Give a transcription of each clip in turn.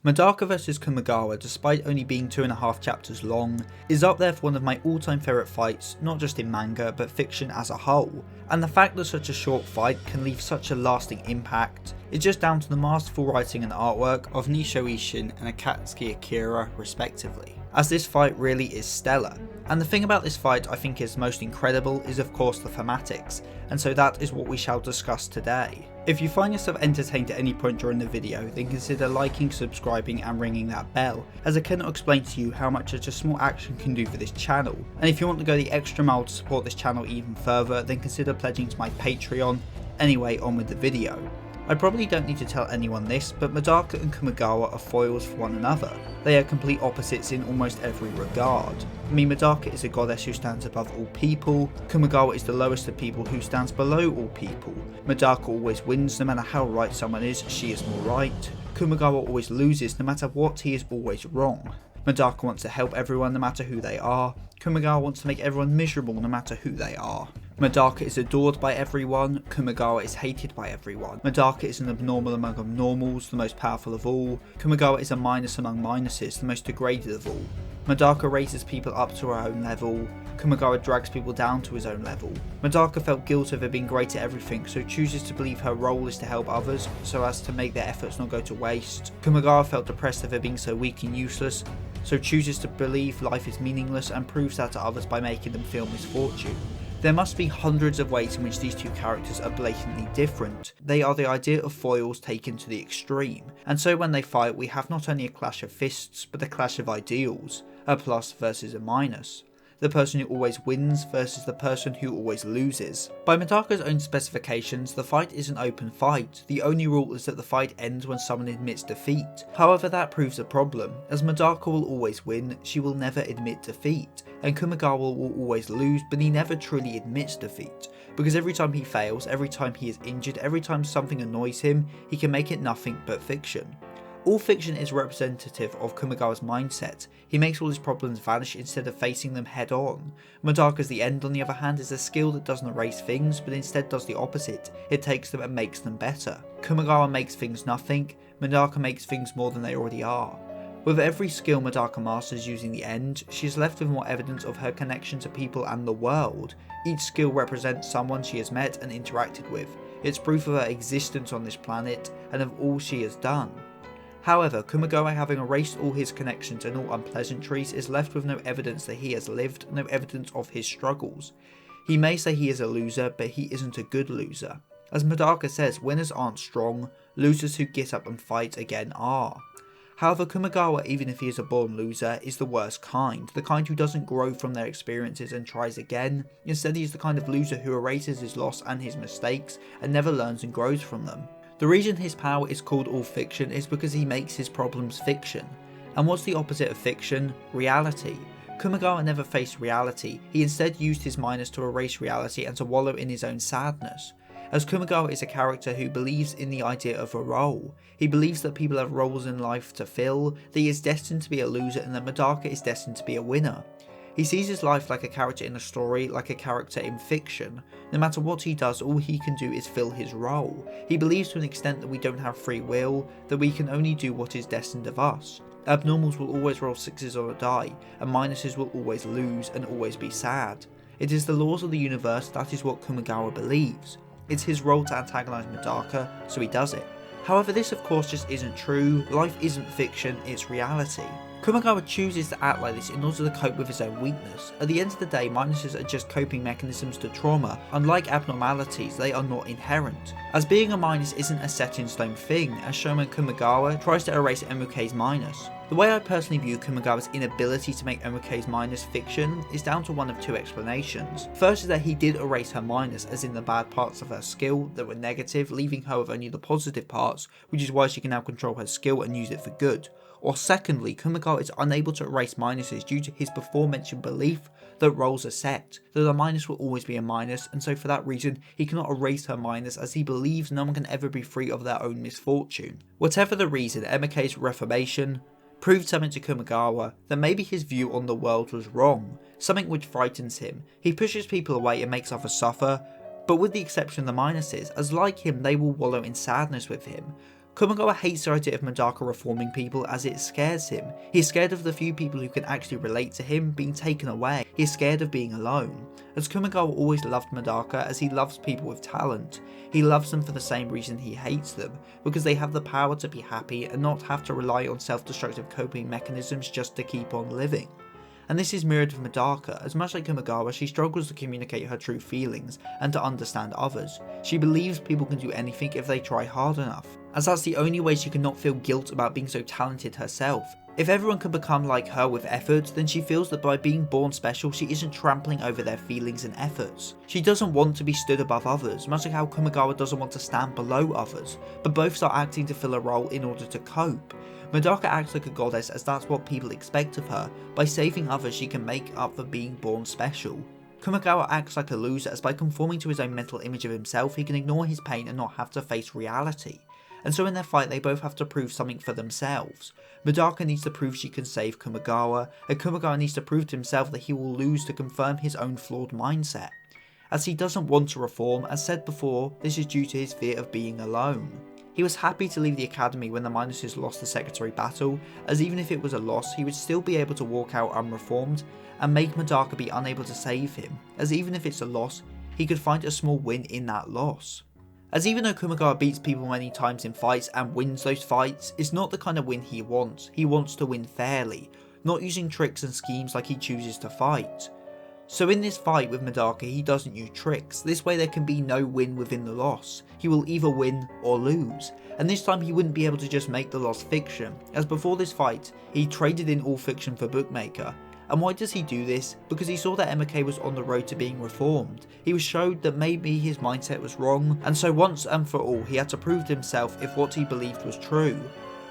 Medaka vs Kumagawa, despite only being 2.5 chapters long, is up there for one of my all-time favourite fights, not just in manga but fiction as a whole, and the fact that such a short fight can leave such a lasting impact is just down to the masterful writing and artwork of Nisho Ishin and Akatsuki Akira respectively, as this fight really is stellar. And the thing about this fight I think is most incredible is of course the thematics, and so that is what we shall discuss today. If you find yourself entertained at any point during the video, then consider liking, subscribing and ringing that bell, as I cannot explain to you how much such a small action can do for this channel. And if you want to go the extra mile to support this channel even further, then consider pledging to my Patreon. Anyway, on with the video. I probably don't need to tell anyone this, but Medaka and Kumagawa are foils for one another. They are complete opposites in almost every regard. I mean, Medaka is a goddess who stands above all people, Kumagawa is the lowest of people who stands below all people. Medaka always wins, no matter how right someone is, she is more right. Kumagawa always loses, no matter what, he is always wrong. Medaka wants to help everyone no matter who they are, Kumagawa wants to make everyone miserable no matter who they are. Medaka is adored by everyone, Kumagawa is hated by everyone. Medaka is an abnormal among abnormals, the most powerful of all. Kumagawa is a minus among minuses, the most degraded of all. Medaka raises people up to her own level, Kumagawa drags people down to his own level. Medaka felt guilt over being great at everything, so chooses to believe her role is to help others, so as to make their efforts not go to waste. Kumagawa felt depressed over being so weak and useless, so chooses to believe life is meaningless and proves that to others by making them feel misfortune. There must be hundreds of ways in which these two characters are blatantly different. They are the idea of foils taken to the extreme, and so when they fight we have not only a clash of fists, but a clash of ideals, a plus versus a minus. The person who always wins versus the person who always loses. By Medaka's own specifications, the fight is an open fight. The only rule is that the fight ends when someone admits defeat. However, that proves a problem, as Medaka will always win, she will never admit defeat, and Kumagawa will always lose, but he never truly admits defeat, because every time he fails, every time he is injured, every time something annoys him, he can make it nothing but fiction. All fiction is representative of Kumagawa's mindset. He makes all his problems vanish instead of facing them head on. Medaka's The End, on the other hand, is a skill that doesn't erase things, but instead does the opposite. It takes them and makes them better. Kumagawa makes things nothing, Medaka makes things more than they already are. With every skill Medaka masters using The End, she is left with more evidence of her connection to people and the world. Each skill represents someone she has met and interacted with. It's proof of her existence on this planet, and of all she has done. However, Kumagawa, having erased all his connections and all unpleasantries, is left with no evidence that he has lived, no evidence of his struggles. He may say he is a loser, but he isn't a good loser. As Medaka says, winners aren't strong, losers who get up and fight again are. However, Kumagawa, even if he is a born loser, is the worst kind, the kind who doesn't grow from their experiences and tries again. Instead, he is the kind of loser who erases his loss and his mistakes, and never learns and grows from them. The reason his power is called all fiction is because he makes his problems fiction. And what's the opposite of fiction? Reality. Kumagawa never faced reality, he instead used his minus to erase reality and to wallow in his own sadness. As Kumagawa is a character who believes in the idea of a role. He believes that people have roles in life to fill, that he is destined to be a loser and that Medaka is destined to be a winner. He sees his life like a character in a story, like a character in fiction. No matter what he does, all he can do is fill his role. He believes to an extent that we don't have free will, that we can only do what is destined of us. Abnormals will always roll sixes on a die, and minuses will always lose and always be sad. It is the laws of the universe, that is what Kumagawa believes. It's his role to antagonise Medaka, so he does it. However, this of course just isn't true. Life isn't fiction, it's reality. Kumagawa chooses to act like this in order to cope with his own weakness. At the end of the day, minuses are just coping mechanisms to trauma. Unlike abnormalities, they are not inherent. As being a minus isn't a set in stone thing, as shown when Kumagawa tries to erase MUK's minus. The way I personally view Kumagawa's inability to make MUK's minus fiction is down to one of two explanations. First is that he did erase her minus, as in the bad parts of her skill that were negative, leaving her with only the positive parts, which is why she can now control her skill and use it for good. Or secondly, Kumagawa is unable to erase minuses due to his before mentioned belief that roles are set, that a minus will always be a minus, and so for that reason he cannot erase her minus, as he believes no one can ever be free of their own misfortune. Whatever the reason, MAK's reformation proved something to Kumagawa, that maybe his view on the world was wrong, something which frightens him. He pushes people away and makes others suffer, but with the exception of the minuses, as like him they will wallow in sadness with him. Kumagawa hates the idea of Medaka reforming people as it scares him. He's scared of the few people who can actually relate to him being taken away. He's scared of being alone. As Kumagawa always loved Medaka as he loves people with talent. He loves them for the same reason he hates them, because they have the power to be happy and not have to rely on self-destructive coping mechanisms just to keep on living. And this is mirrored with Medaka. As much like Kumagawa, she struggles to communicate her true feelings and to understand others. She believes people can do anything if they try hard enough, as that's the only way she can not feel guilt about being so talented herself. If everyone can become like her with effort, then she feels that by being born special, she isn't trampling over their feelings and efforts. She doesn't want to be stood above others, much like how Kumagawa doesn't want to stand below others, but both start acting to fill a role in order to cope. Medaka acts like a goddess as that's what people expect of her. By saving others, she can make up for being born special. Kumagawa acts like a loser as by conforming to his own mental image of himself, he can ignore his pain and not have to face reality. And so in their fight, they both have to prove something for themselves. Medaka needs to prove she can save Kumagawa, and Kumagawa needs to prove to himself that he will lose to confirm his own flawed mindset. As he doesn't want to reform, as said before, this is due to his fear of being alone. He was happy to leave the academy when the Minuses lost the secretary battle, as even if it was a loss, he would still be able to walk out unreformed and make Medaka be unable to save him, as even if it's a loss, he could find a small win in that loss. As even though Kumagawa beats people many times in fights and wins those fights, it's not the kind of win he wants to win fairly, not using tricks and schemes like he chooses to fight. So in this fight with Medaka, he doesn't use tricks. This way there can be no win within the loss. He will either win or lose. And this time he wouldn't be able to just make the loss fiction, as before this fight, he traded in all fiction for Bookmaker. And why does he do this? Because he saw that MK was on the road to being reformed. He was showed that maybe his mindset was wrong, and so once and for all he had to prove to himself if what he believed was true,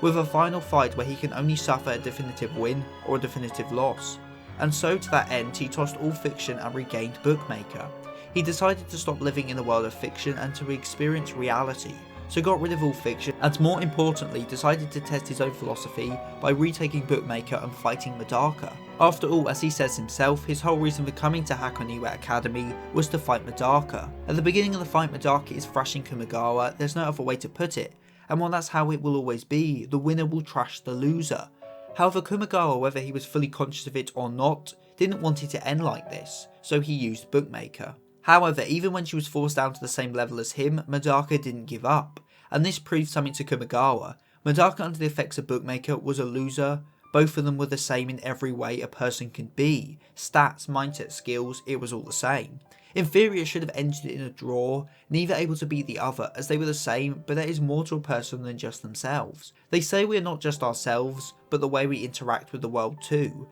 with a final fight where he can only suffer a definitive win or a definitive loss. And so to that end, he tossed all fiction and regained Bookmaker. He decided to stop living in the world of fiction and to experience reality, so got rid of all fiction and more importantly decided to test his own philosophy by retaking Bookmaker and fighting Medaka. After all, as he says himself, his whole reason for coming to Hakoniwa Academy was to fight Medaka. At the beginning of the fight, Medaka is thrashing Kumagawa, there's no other way to put it, and while that's how it will always be, the winner will trash the loser. However, Kumagawa, whether he was fully conscious of it or not, didn't want it to end like this, so he used Bookmaker. However, even when she was forced down to the same level as him, Medaka didn't give up, and this proved something to Kumagawa. Medaka under the effects of Bookmaker was a loser. Both of them were the same in every way a person can be. Stats, mindset, skills, it was all the same. In theory, it should have ended in a draw, neither able to beat the other as they were the same, but there is more to a person than just themselves. They say we are not just ourselves, but the way we interact with the world too.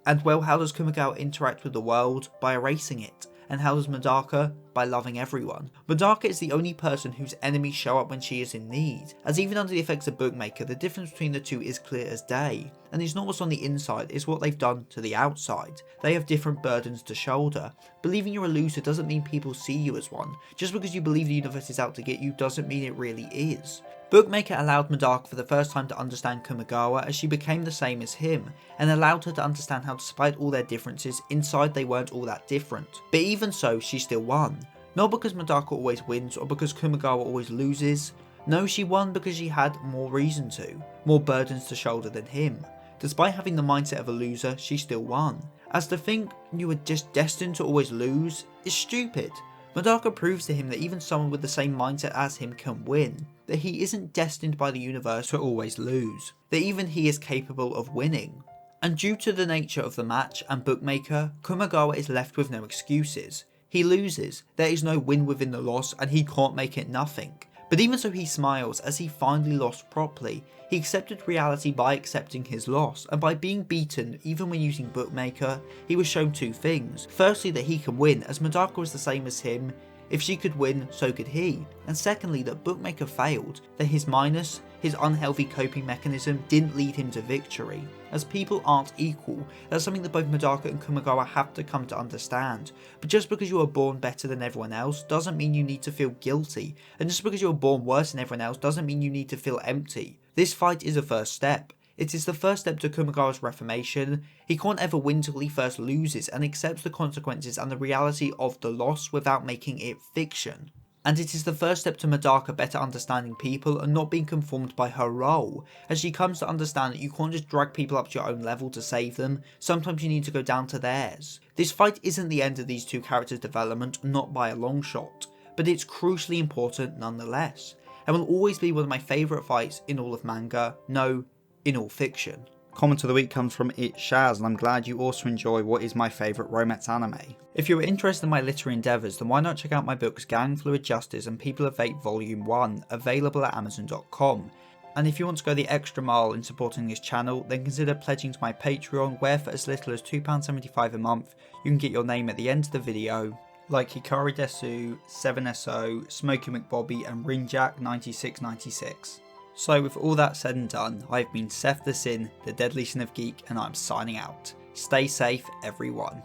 And well, how does Kumagawa interact with the world? By erasing it. And how does Medaka? By loving everyone. Medaka is the only person whose enemies show up when she is in need, as even under the effects of Bookmaker, the difference between the two is clear as day, and it's not what's on the inside, it's what they've done to the outside. They have different burdens to shoulder. Believing you're a loser doesn't mean people see you as one. Just because you believe the universe is out to get you doesn't mean it really is. Bookmaker allowed Medaka for the first time to understand Kumagawa as she became the same as him, and allowed her to understand how despite all their differences, inside they weren't all that different. But even so, she still won. Not because Medaka always wins or because Kumagawa always loses. No, she won because she had more reason to, more burdens to shoulder than him. Despite having the mindset of a loser, she still won. As to think you were just destined to always lose is stupid. Medaka proves to him that even someone with the same mindset as him can win, that he isn't destined by the universe to always lose, that even he is capable of winning. And due to the nature of the match and Bookmaker, Kumagawa is left with no excuses. He loses, there is no win within the loss and he can't make it nothing. But even so he smiles as he finally lost properly. He accepted reality by accepting his loss, and by being beaten even when using Bookmaker, he was shown two things. Firstly, that he can win, as Medaka was the same as him. If she could win, so could he. And secondly, that Bookmaker failed, that his minus, his unhealthy coping mechanism, didn't lead him to victory. As people aren't equal, that's something that both Medaka and Kumagawa have to come to understand. But just because you are born better than everyone else doesn't mean you need to feel guilty, and just because you are born worse than everyone else doesn't mean you need to feel empty. This fight is a first step. It is the first step to Kumagawa's reformation. He can't ever win till he first loses and accepts the consequences and the reality of the loss without making it fiction. And it is the first step to Medaka better understanding people and not being conformed by her role, as she comes to understand that you can't just drag people up to your own level to save them, sometimes you need to go down to theirs. This fight isn't the end of these two characters' development, not by a long shot, but it's crucially important nonetheless, and will always be one of my favourite fights in all of manga, no, in all fiction. Comment of the week comes from It Shaz, and I'm glad you also enjoy what is my favourite romance anime. If you're interested in my literary endeavours, then why not check out my books Gang Fluid Justice and People of Fate Volume 1, available at Amazon.com. And if you want to go the extra mile in supporting this channel, then consider pledging to my Patreon, where for as little as £2.75 a month, you can get your name at the end of the video, like Hikari Desu, 7SO, Smokey McBobby and Rinjack9696. So with all that said and done, I've been Seth the Sin, the Deadly Sin of Geek, and I'm signing out. Stay safe, everyone.